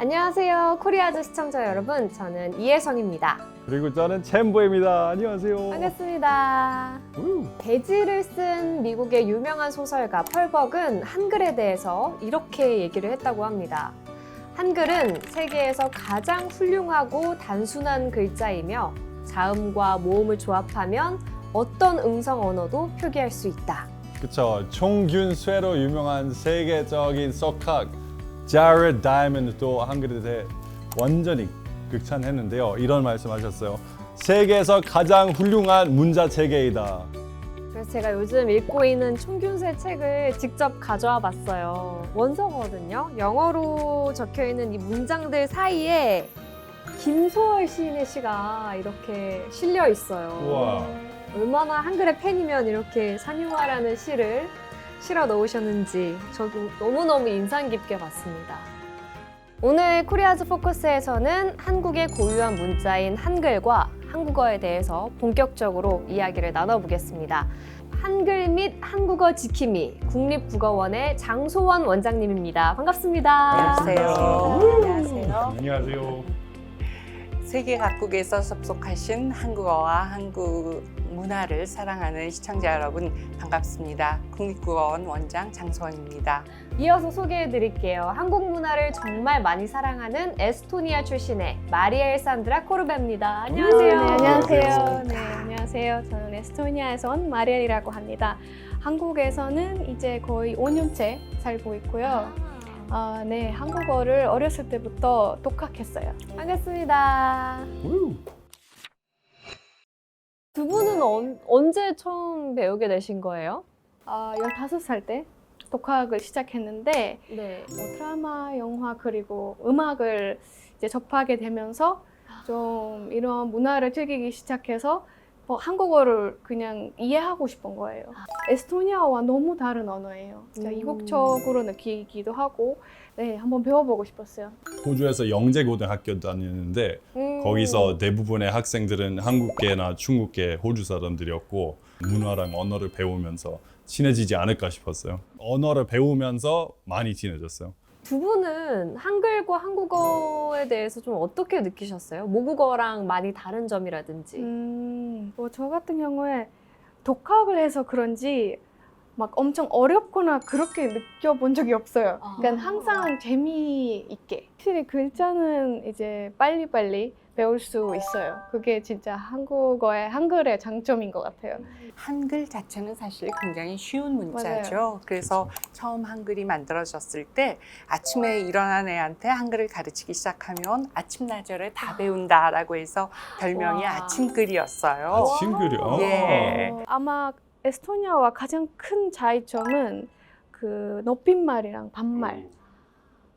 안녕하세요. 코리아즈 시청자 여러분, 저는 이혜성입니다. 그리고 저는 챔보입니다. 안녕하세요. 반갑습니다. 대지를 쓴 미국의 유명한 소설가 펄벅은 한글에 대해서 이렇게 얘기를 했다고 합니다. 한글은 세계에서 가장 훌륭하고 단순한 글자이며 자음과 모음을 조합하면 어떤 음성 언어도 표기할 수 있다. 그쵸. 총균쇠로 유명한 세계적인 석학 자렛 다이먼드도 한글에 대해 완전히 극찬했는데요. 이런 말씀하셨어요. 세계에서 가장 훌륭한 문자 체계이다. 그래서 제가 요즘 읽고 있는 총균쇠 책을 직접 가져와 봤어요. 원서거든요. 영어로 적혀 있는 이 문장들 사이에 김소월 시인의 시가 이렇게 실려 있어요. 우와. 얼마나 한글의 팬이면 이렇게 산유화라는 시를 실어 넣으셨는지 저도 너무너무 인상 깊게 봤습니다. 오늘 코리아즈 포커스에서는 한국의 고유한 문자인 한글과 한국어에 대해서 본격적으로 이야기를 나눠보겠습니다. 한글 및 한국어 지킴이 국립국어원의 장소원 원장님입니다. 반갑습니다. 안녕하세요. 안녕하세요. 안녕하세요. 세계 각국에서 접속하신 한국어와 한국 문화를 사랑하는 시청자 여러분 반갑습니다. 국립국어원 원장 장소원입니다. 이어서 소개해드릴게요. 한국 문화를 정말 많이 사랑하는 에스토니아 출신의 마리아 엘산드라 코르베입니다. 안녕하세요. 네, 안녕하세요. 반갑습니다. 네, 안녕하세요. 저는 에스토니아에서 온 마리엘이라고 합니다. 한국에서는 이제 거의 5년째 살고 있고요. 네, 한국어를 어렸을 때부터 독학했어요. 반갑습니다. 두 분은 언제 처음 배우게 되신 거예요? 15살 때 독학을 시작했는데 네. 드라마, 영화 그리고 음악을 이제 접하게 되면서 좀 이런 문화를 즐기기 시작해서 한국어를 그냥 이해하고 싶은 거예요. 에스토니아어와 너무 다른 언어예요. 진짜 이국적으로 느끼기도 하고 네, 한번 배워보고 싶었어요. 호주에서 영재고등학교 다니는데 거기서 대부분의 학생들은 한국계나 중국계 호주 사람들이었고 문화랑 언어를 배우면서 친해지지 않을까 싶었어요. 언어를 배우면서 많이 친해졌어요. 두 분은 한글과 한국어에 대해서 좀 어떻게 느끼셨어요? 모국어랑 많이 다른 점이라든지. 저 같은 경우에 독학을 해서 그런지 막 엄청 어렵거나 그렇게 느껴본 적이 없어요. 그러니까 항상 재미있게. 확실히 글자는 이제 빨리빨리 배울 수 있어요. 그게 진짜 한국어의 한글의 장점인 것 같아요. 한글 자체는 사실 굉장히 쉬운 문자죠. 맞아요. 그래서 처음 한글이 만들어졌을 때 아침에 일어난 애한테 한글을 가르치기 시작하면 아침나절에 다 배운다라고 해서 별명이 와. 아침글이었어요. 친구요. 예. 아마 에스토니아와 가장 큰 차이점은 그 높임말이랑 반말.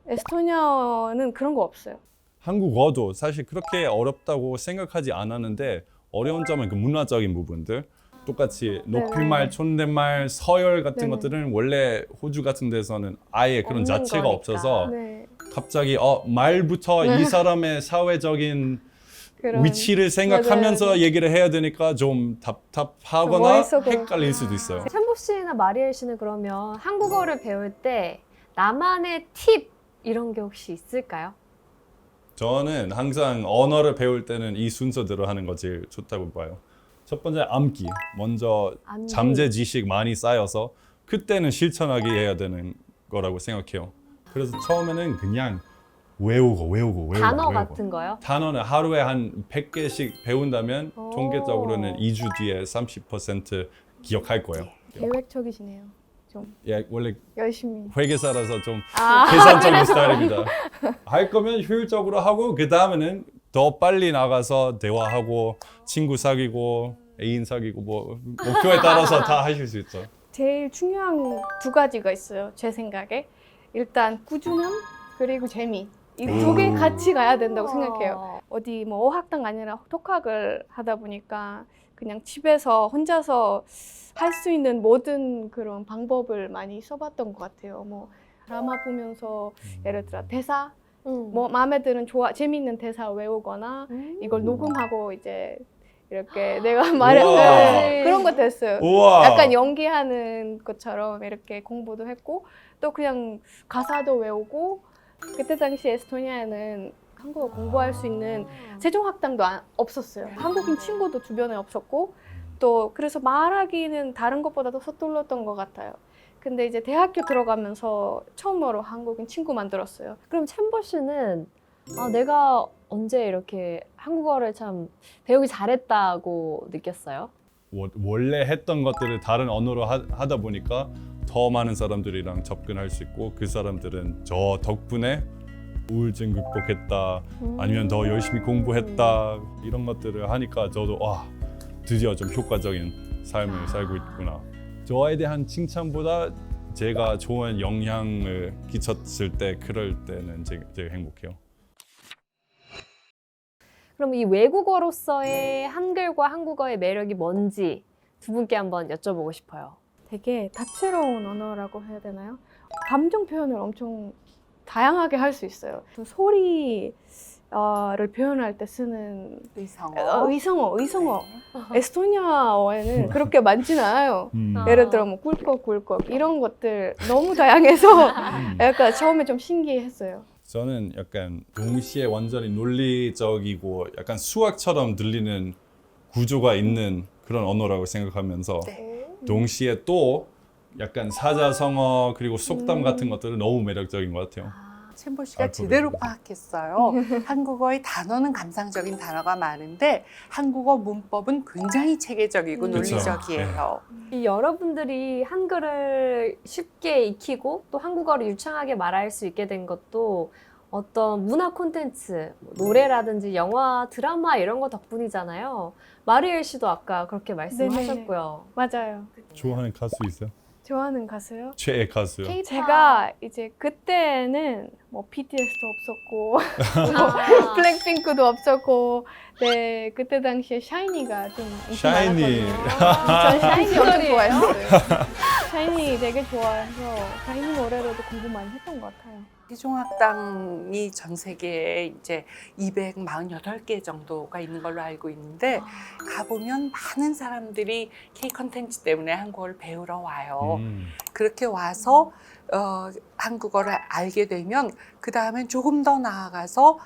에스토니아는 그런 거 없어요. 한국어도 사실 그렇게 어렵다고 생각하지 않았는데 어려운 점은 그 문화적인 부분들. 똑같이 높임말, 존댓말, 서열 같은 네네. 것들은 원래 호주 같은 데서는 아예 그런 없는 자체가 거니까. 없어서 네, 갑자기 말부터 이 사람의 사회적인 그런 위치를 생각하면서 맞아요. 얘기를 해야 되니까 좀 답답하거나 머릿속으로. 헷갈릴 수도 있어요. 챔보 씨나 마리엘 씨는 그러면 한국어를 배울 때 나만의 팁 이런 게 혹시 있을까요? 저는 항상 언어를 배울 때는 이 순서대로 하는 거 제일 좋다고 봐요. 첫 번째 암기. 먼저 암기. 잠재 지식 많이 쌓여서 그때는 실천하게 해야 되는 거라고 생각해요. 그래서 처음에는 그냥 외우고 단어 외우고. 같은 거요? 단어는 하루에 한 100개씩 배운다면 오. 통계적으로는 2주 뒤에 30% 기억할 거예요. 계획적이시네요. 좀 예, 원래 열심히. 회계사라서 좀 계산적인 스타일입니다. 할 거면 효율적으로 하고 그 다음에는 더 빨리 나가서 대화하고 친구 사귀고 애인 사귀고 뭐 목표에 따라서 다 하실 수 있죠. 제일 중요한 두 가지가 있어요. 제 생각에. 일단 꾸준함 그리고 재미. 이 두 개 같이 가야 된다고 생각해요. 어디 뭐 어학당 아니라 독학을 하다 보니까 그냥 집에서 혼자서 할 수 있는 모든 그런 방법을 많이 써봤던 것 같아요. 뭐 드라마 보면서 예를 들어 대사, 뭐 마음에 드는 재미있는 대사 외우거나 이걸 녹음하고 이제 이렇게 내가 말했는 그런 것도 했어요. 우와. 약간 연기하는 것처럼 이렇게 공부도 했고 또 그냥 가사도 외우고 그때 당시 에스토니아에는 한국어 공부할 수 있는 세종학당도 없었어요. 한국인 친구도 주변에 없었고 또 그래서 말하기는 다른 것보다 더 서툴렀던 것 같아요. 근데 이제 대학교 들어가면서 처음으로 한국인 친구 만들었어요. 그럼 챔버 씨는 내가 언제 이렇게 한국어를 참 배우기 잘했다고 느꼈어요? 원래 했던 것들을 다른 언어로 하다 보니까 더 많은 사람들이랑 접근할 수 있고 그 사람들은 저 덕분에 우울증 극복했다 아니면 더 열심히 공부했다 이런 것들을 하니까 저도 와 드디어 좀 효과적인 삶을 살고 있구나. 저에 대한 칭찬보다 제가 좋은 영향을 끼쳤을 때 그럴 때는 되게 행복해요. 그럼 이 외국어로서의 한글과 한국어의 매력이 뭔지 두 분께 한번 여쭤보고 싶어요. 되게 다채로운 언어라고 해야 되나요? 감정 표현을 엄청 다양하게 할 수 있어요. 또 소리를 표현할 때 쓰는 의성어. 네. 에스토니아어에는 그렇게 많지는 않아요. 아. 예를 들어 뭐 꿀꺽꿀꺽 이런 것들 너무 다양해서 약간 처음에 좀 신기했어요. 저는 약간 동시에 완전히 논리적이고 약간 수학처럼 들리는 구조가 있는 그런 언어라고 생각하면서 네. 동시에 또 약간 사자성어 그리고 속담 같은 것들은 너무 매력적인 것 같아요. 챔버 씨가 알파벳. 제대로 파악했어요. 한국어의 단어는 감상적인 단어가 많은데 한국어 문법은 굉장히 체계적이고 그쵸. 논리적이에요. 이 여러분들이 한글을 쉽게 익히고 또 한국어를 유창하게 말할 수 있게 된 것도 어떤 문화 콘텐츠, 노래라든지 영화, 드라마 이런 거 덕분이잖아요. 마리엘 씨도 아까 그렇게 말씀하셨고요. 맞아요. 좋아하는 가수 있어요? 좋아하는 가수요? 최애 가수요? 제가 이제 그때는 뭐 BTS도 없었고 아. 블랙핑크도 없었고 네 그때 당시에 샤이니가 좀 인기 샤이니. 많았거든요. 전 샤이니 엄청 좋아했어요. 샤이니 되게 좋아해서 샤이니 노래로도 공부 많이 했던 것 같아요. 세종학당이 전 세계에 이제 248개 정도가 있는 걸로 알고 있는데 가보면 많은 사람들이 K 컨텐츠 때문에 한국어를 배우러 와요. 그렇게 와서 한국어를 알게 되면 그 다음엔 조금 더 나아가서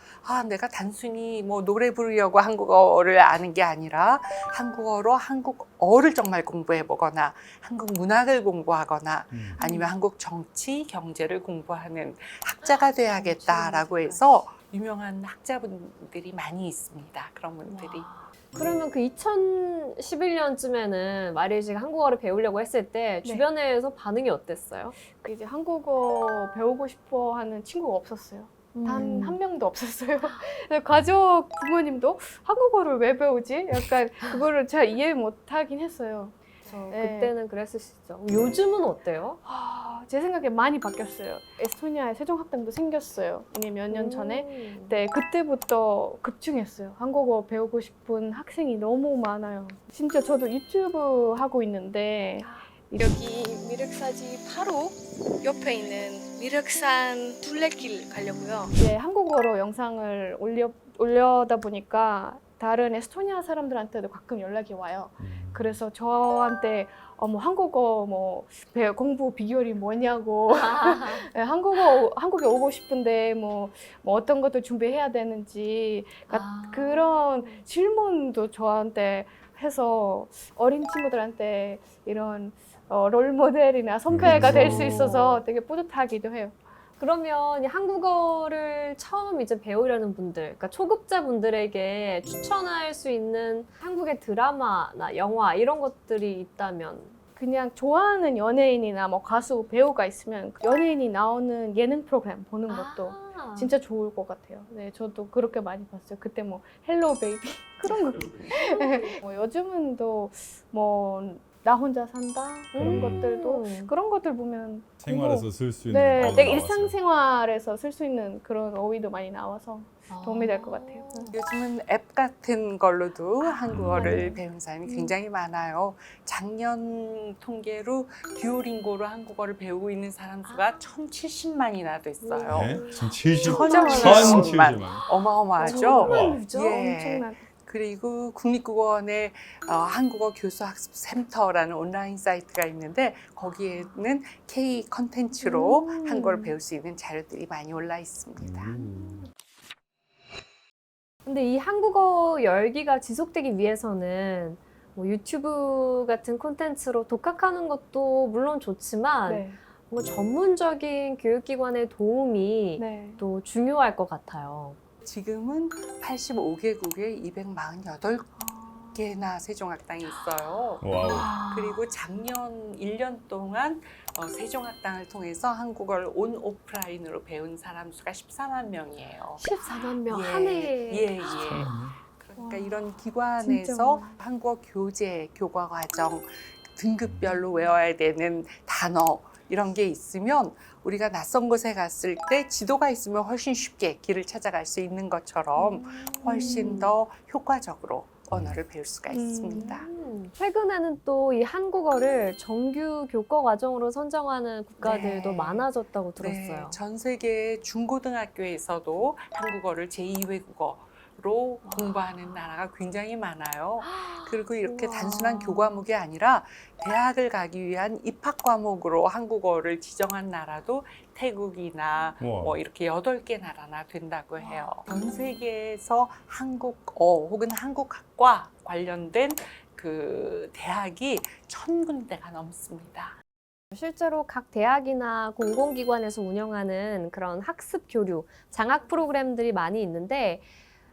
내가 단순히 뭐 노래 부르려고 한국어를 아는 게 아니라 한국어로 한국어를 정말 공부해 보거나 한국 문학을 공부하거나 아니면 한국 정치, 경제를 공부하는 학자가 돼야겠다라고 해서 유명한 학자분들이 많이 있습니다. 그런 분들이. 그러면 그 2011년쯤에는 마리엘 씨가 한국어를 배우려고 했을 때 네. 주변에서 반응이 어땠어요? 이제 한국어 배우고 싶어 하는 친구가 없었어요. 단 한 명도 없었어요. 가족 부모님도 한국어를 왜 배우지? 약간 그거를 잘 이해 못 하긴 했어요. 네. 그때는 그랬을 수 있죠. 요즘은 어때요? 제 생각에 많이 바뀌었어요. 에스토니아에 세종학당도 생겼어요. 이미 몇 년 전에. 네, 그때부터 급증했어요. 한국어 배우고 싶은 학생이 너무 많아요. 진짜 저도 유튜브 하고 있는데 여기 미륵사지 바로 옆에 있는 미륵산 둘레길 가려고요. 이제 한국어로 영상을 올려다 보니까 다른 에스토니아 사람들한테도 가끔 연락이 와요. 그래서 저한테 뭐 한국어 뭐 공부 비결이 뭐냐고 네, 한국에 오고 싶은데 뭐 어떤 것들 준비해야 되는지 그런 질문도 저한테 해서 어린 친구들한테 이런 롤 모델이나 선배가 될 수 있어서 되게 뿌듯하기도 해요. 그러면 이 한국어를 처음 이제 배우려는 분들, 그러니까 초급자분들에게 추천할 수 있는 한국의 드라마나 영화 이런 것들이 있다면 그냥 좋아하는 연예인이나 뭐 가수, 배우가 있으면 연예인이 나오는 예능 프로그램 보는 것도 진짜 좋을 것 같아요. 네, 저도 그렇게 많이 봤어요. 그때 뭐 헬로 베이비 그런 거. 뭐 요즘은 또 뭐 나 혼자 산다 그런 것들도 그런 것들 보면 생활에서 쓸 수 있는 네, 언어 되게 나왔어요. 일상생활에서 쓸 수 있는 그런 어휘도 많이 나와서 도움이 될 것 같아요. 요즘은 앱 같은 걸로도 한국어를 배운 사람이 굉장히 많아요. 작년 통계로 듀오링고로 한국어를 배우고 있는 사람 수가 1,070만이나 됐어요. 네? 지금 70만. 천정만. 1,070만. 어마어마하죠? 정말 그죠? 예. 엄청난. 그리고 국립국어원의 한국어 교수학습 센터라는 온라인 사이트가 있는데 거기에는 K 컨텐츠로 한국어를 배울 수 있는 자료들이 많이 올라 있습니다. 근데 이 한국어 열기가 지속되기 위해서는 뭐 유튜브 같은 콘텐츠로 독학하는 것도 물론 좋지만 네. 뭔가 전문적인 교육기관의 도움이 네. 또 중요할 것 같아요. 지금은 85개국에 248개나 세종학당이 있어요. 와우. 그리고 작년 1년 동안 세종학당을 통해서 한국어를 온 오프라인으로 배운 사람 수가 14만 명이에요. 14만 명 예, 한 해에. 예, 예. 그러니까 와, 이런 진짜 기관에서 많아요. 한국어 교재, 교과 과정, 등급별로 외워야 되는 단어 이런 게 있으면 우리가 낯선 곳에 갔을 때 지도가 있으면 훨씬 쉽게 길을 찾아갈 수 있는 것처럼 훨씬 더 효과적으로 언어를 배울 수가 있습니다. 최근에는 또 이 한국어를 정규 교과 과정으로 선정하는 국가들도 네. 많아졌다고 네, 들었어요. 전 세계 중고등학교에서도 한국어를 제2외국어로 공부하는 나라가 굉장히 많아요. 그리고 이렇게 우와. 단순한 교과목이 아니라 대학을 가기 위한 입학 과목으로 한국어를 지정한 나라도 태국이나 우와. 뭐 이렇게 8개 나라나 된다고 해요. 전 세계에서 한국어 혹은 한국학과 관련된 그 대학이 1,000군데가 넘습니다. 실제로 각 대학이나 공공기관에서 운영하는 그런 학습 교류, 장학 프로그램들이 많이 있는데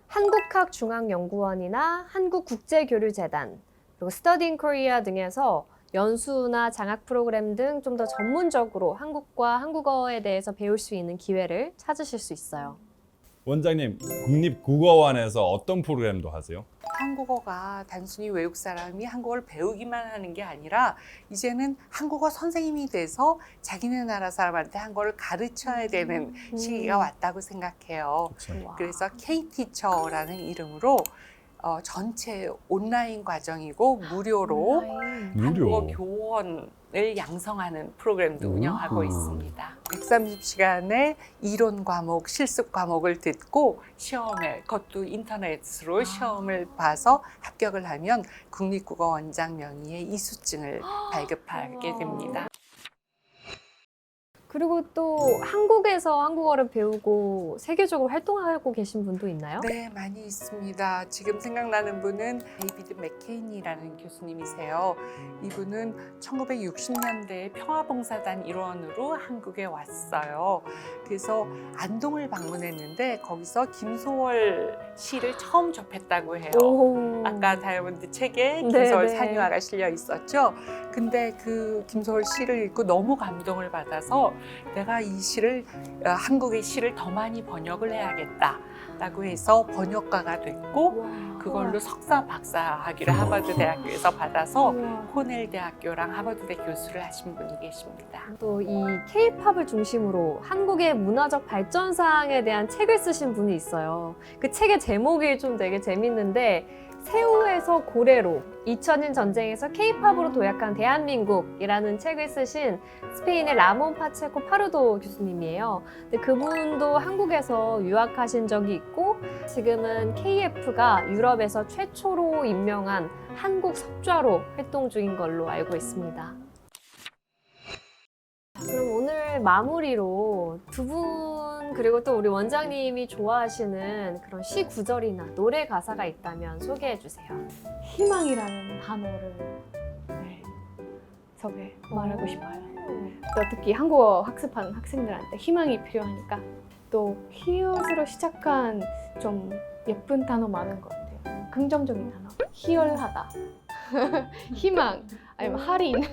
한국학중앙연구원이나 한국국제교류재단, 그리고 스터디 인 코리아 등에서 연수나 장학 프로그램 등 좀 더 전문적으로 한국과 한국어에 대해서 배울 수 있는 기회를 찾으실 수 있어요. 원장님, 국립국어원에서 어떤 프로그램도 하세요? 한국어가 단순히 외국 사람이 한국어를 배우기만 하는 게 아니라 이제는 한국어 선생님이 돼서 자기네 나라 사람한테 한국어를 가르쳐야 되는 시기가 왔다고 생각해요. 그렇죠. 그래서 K-티처라는 이름으로 전체 온라인 과정이고 무료로 한국어 무료. 교원을 양성하는 프로그램도 오. 운영하고 있습니다. 130시간의 이론 과목, 실습 과목을 듣고 시험에, 그것도 인터넷으로 시험을 봐서 합격을 하면 국립국어원장 명의의 이수증을 발급하게 됩니다. 그리고 또 한국에서 한국어를 배우고 세계적으로 활동하고 계신 분도 있나요? 네, 많이 있습니다. 지금 생각나는 분은 데이비드 맥케인이라는 교수님이세요. 이분은 1960년대에 평화봉사단 일원으로 한국에 왔어요. 그래서 안동을 방문했는데 거기서 김소월 시를 처음 접했다고 해요. 오. 아까 다이아몬드 책에 네, 김소월 네. 산유화가 실려 있었죠. 근데 그 김소월 시를 읽고 너무 감동을 받아서 내가 이 시를 한국의 시를 더 많이 번역을 해야겠다라고 해서 번역가가 됐고 그걸로 석사 박사 학위를 하버드 대학교에서 받아서 코넬 대학교랑 하버드대 교수를 하신 분이 계십니다. 또 이 K-팝을 중심으로 한국의 문화적 발전 사항에 대한 책을 쓰신 분이 있어요. 그 책의 제목이 좀 되게 재밌는데 새우에서 고래로 2000년 전쟁에서 K-팝으로 도약한 대한민국이라는 책을 쓰신 스페인의 라몬 파체코 파르도 교수님이에요. 근데 그분도 한국에서 유학하신 적이 있고 지금은 KF가 유럽에서 최초로 임명한 한국 석좌로 활동 중인 걸로 알고 있습니다. 그럼 오늘 마무리로 두 분 그리고 또 우리 원장님이 좋아하시는 그런 시 구절이나 노래 가사가 있다면 소개해 주세요. 희망이라는 단어를 말하고 싶어요. 또 특히 한국어 학습하는 학생들한테 희망이 필요하니까 또 히읗으로 시작한 좀 예쁜 단어 많은 것 같아요. 긍정적인 단어. 희열하다. 희망. 아니면 할인.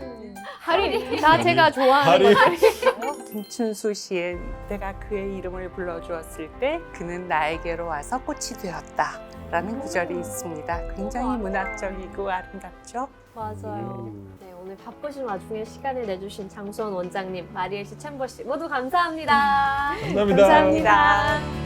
할인. 다 제가 좋아하는 할인. 것들. 김춘수 씨의 내가 그의 이름을 불러주었을 때 그는 나에게로 와서 꽃이 되었다라는 구절이 있습니다. 굉장히 문학적이고 아름답죠? 맞아요. 네, 오늘 바쁘신 와중에 시간을 내주신 장수원 원장님, 마리엘 씨, 챔버 씨 모두 감사합니다. 감사합니다. 감사합니다.